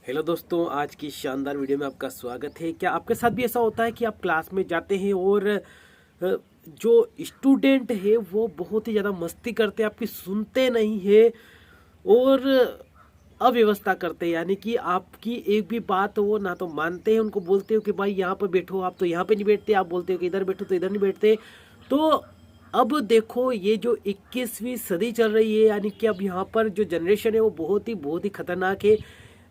Hello दोस्तों, आज की शानदार वीडियो में आपका स्वागत है। क्या आपके साथ भी ऐसा होता है कि आप क्लास में जाते हैं और जो स्टूडेंट है वो बहुत ही ज़्यादा मस्ती करते हैं, आपकी सुनते नहीं है और अव्यवस्था करते हैं, यानी कि आपकी एक भी बात वो ना तो मानते हैं, उनको बोलते हो कि भाई यहाँ पर बैठो, आप तो यहाँ पे नहीं बैठते, आप बोलते हो कि इधर बैठो तो इधर नहीं बैठते। तो अब देखो, ये जो 21वीं सदी चल रही है, यानी कि अब यहाँ पर जो जनरेशन है वो बहुत ही खतरनाक है।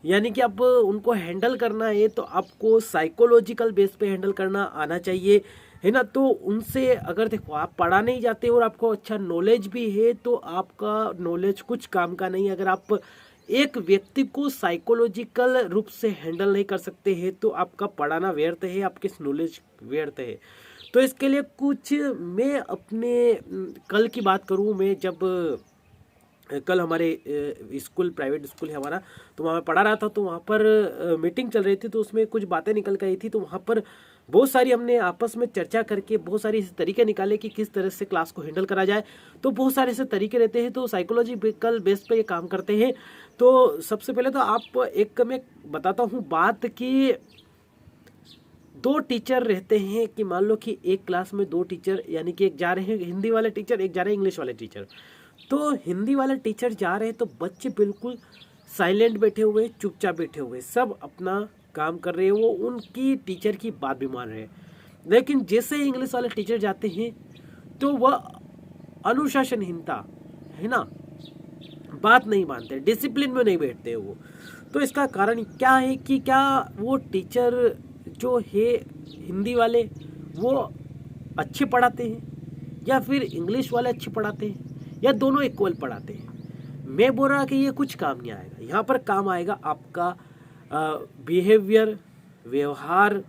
यानी कि अब उनको हैंडल करना है तो आपको साइकोलॉजिकल बेस पे हैंडल करना आना चाहिए, है ना। तो उनसे अगर देखो आप पढ़ा नहीं जाते और आपको अच्छा नॉलेज भी है तो आपका नॉलेज कुछ काम का नहीं। अगर आप एक व्यक्ति को साइकोलॉजिकल रूप से हैंडल नहीं कर सकते हैं तो आपका पढ़ाना व्यर्थ है, आपकी नॉलेज व्यर्थ है। तो इसके लिए कुछ मैं अपने कल की बात करूं, मैं जब कल हमारे स्कूल, प्राइवेट स्कूल है हमारा, तो वहाँ पढ़ा रहा था, तो वहाँ पर मीटिंग चल रही थी, तो उसमें कुछ बातें निकल गई थी। तो वहाँ पर बहुत सारी हमने आपस में चर्चा करके बहुत सारी ऐसे तरीके निकाले कि किस तरह से क्लास को हैंडल करा जाए। तो बहुत सारे ऐसे तरीके रहते हैं, तो साइकोलॉजिकल बेस पे ये काम करते हैं। तो सबसे पहले तो आप एक मैं बताता हूँ बात कि दो टीचर रहते हैं, कि मान लो कि एक क्लास में दो टीचर, यानी कि एक जा रहे हैं हिंदी वाले टीचर, एक जा रहे हैं इंग्लिश वाले टीचर। तो हिंदी वाले टीचर जा रहे हैं तो बच्चे बिल्कुल साइलेंट बैठे हुए, चुपचाप बैठे हुए, सब अपना काम कर रहे हैं, वो उनकी टीचर की बात भी मान रहे हैं। लेकिन जैसे इंग्लिश वाले टीचर जाते हैं तो वह अनुशासनहीनता, है ना, बात नहीं मानते, डिसिप्लिन में नहीं बैठते वो। तो इसका कारण क्या है कि क्या वो टीचर जो है हिंदी वाले वो अच्छे पढ़ाते हैं या फिर इंग्लिश वाले अच्छे पढ़ाते हैं या दोनों इक्वल पढ़ाते हैं। मैं बोल रहा कि ये कुछ काम नहीं आएगा। यहाँ पर काम आएगा आपका बिहेवियर, व्यवहार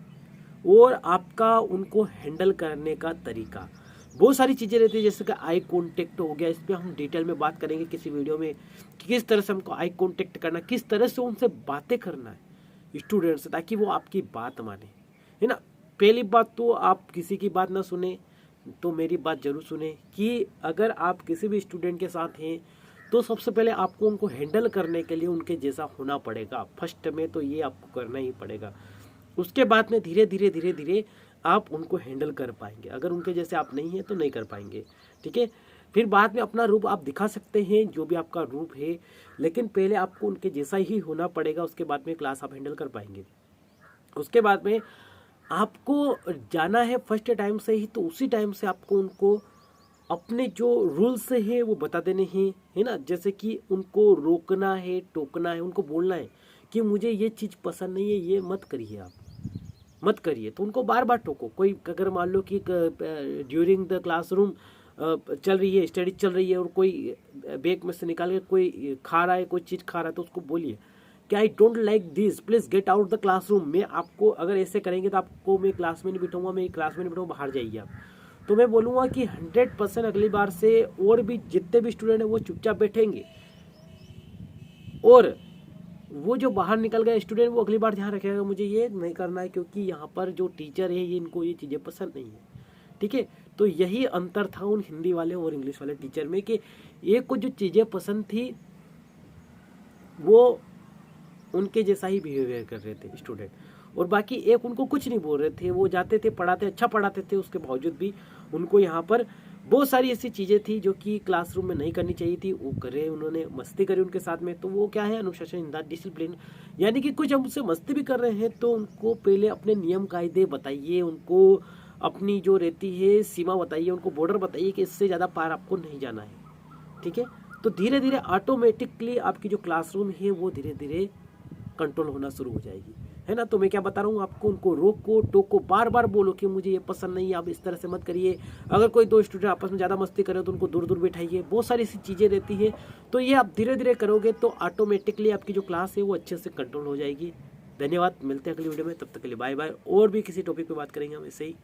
और आपका उनको हैंडल करने का तरीका। बहुत सारी चीज़ें रहती है, जैसे कि आई कांटेक्ट हो गया, इस पर हम डिटेल में बात करेंगे किसी वीडियो में कि किस तरह से हमको आई कांटेक्ट करना, किस तरह से उनसे बातें करना है स्टूडेंट से, ताकि वो आपकी बात माने, है ना। पहली बात तो आप किसी की बात ना सुने, तो मेरी बात जरूर सुने कि अगर आप किसी भी स्टूडेंट के साथ हैं तो सबसे पहले आपको उनको हैंडल करने के लिए उनके जैसा होना पड़ेगा। फर्स्ट में तो ये आपको करना ही पड़ेगा। उसके बाद में धीरे धीरे आप उनको हैंडल कर पाएंगे। अगर उनके जैसे आप नहीं हैं तो नहीं कर पाएंगे, ठीक है। फिर बाद में अपना रूप आप दिखा सकते हैं, जो भी आपका रूप है, लेकिन पहले आपको उनके जैसा ही होना पड़ेगा। उसके बाद में क्लास आप हैंडल कर पाएंगे। उसके बाद में आपको जाना है फर्स्ट टाइम से ही, तो उसी टाइम से आपको उनको अपने जो रूल्स है वो बता देने हैं, है ना। जैसे कि उनको रोकना है, टोकना है, उनको बोलना है कि मुझे ये चीज़ पसंद नहीं है, ये मत करिए, आप मत करिए। तो उनको बार बार टोको। कोई अगर मान लो कि ड्यूरिंग द क्लासरूम चल रही है, स्टडी चल रही है और कोई बैग में से निकाल के कोई खा रहा है, कोई चीज़ खा रहा है, तो उसको बोलिए कि I don't like this, please get out the classroom. मैं आपको अगर ऐसे करेंगे तो आपको मैं क्लास में नहीं बिठाऊंगा, मैं क्लास में नहीं बिठाऊंगा, बाहर जाइए आप। तो मैं बोलूँगा कि 100% अगली बार से और भी जितने भी स्टूडेंट हैं वो चुपचाप बैठेंगे, और वो जो बाहर निकल गए स्टूडेंट वो अगली बार ध्यान रखेगा मुझे ये नहीं करना है, क्योंकि यहाँ पर जो टीचर है ये इनको ये चीज़ें पसंद नहीं है, ठीक है। तो यही अंतर था उन हिंदी वाले और इंग्लिश वाले टीचर में, कि एक को जो चीज़ें पसंद थी वो उनके जैसा ही बिहेवियर कर रहे थे स्टूडेंट, और बाकी एक उनको कुछ नहीं बोल रहे थे। वो जाते थे, पढ़ाते, अच्छा पढ़ाते थे, उसके बावजूद भी उनको यहाँ पर बहुत सारी ऐसी चीज़ें थी जो कि क्लासरूम में नहीं करनी चाहिए थी, वो करे, उन्होंने मस्ती करी उनके साथ में। तो वो क्या है, अनुशासन, डिसिप्लिन। यानी कि कुछ हम उससे मस्ती भी कर रहे हैं तो उनको पहले अपने नियम कायदे बताइए, उनको अपनी जो रहती है सीमा बताइए, उनको बॉर्डर बताइए कि इससे ज़्यादा पार आपको नहीं जाना है, ठीक है। तो धीरे धीरे ऑटोमेटिकली आपकी जो क्लासरूम है वो धीरे धीरे कंट्रोल होना शुरू हो जाएगी, है ना। तो मैं क्या बता रहा हूँ आपको, उनको रोको, टोको, बार बार बोलो कि मुझे ये पसंद नहीं है, आप इस तरह से मत करिए। अगर कोई दो स्टूडेंट आपस में ज़्यादा मस्ती करे तो उनको दूर दूर बैठाइए। बहुत सारी ऐसी चीज़ें रहती है, तो ये आप धीरे धीरे करोगे तो ऑटोमेटिकली आपकी जो क्लास है वो अच्छे से कंट्रोल हो जाएगी। धन्यवाद, मिलते हैं अगली वीडियो में, तब तक के लिए बाय बाय। और भी किसी टॉपिक पर बात करेंगे हम ऐसे ही।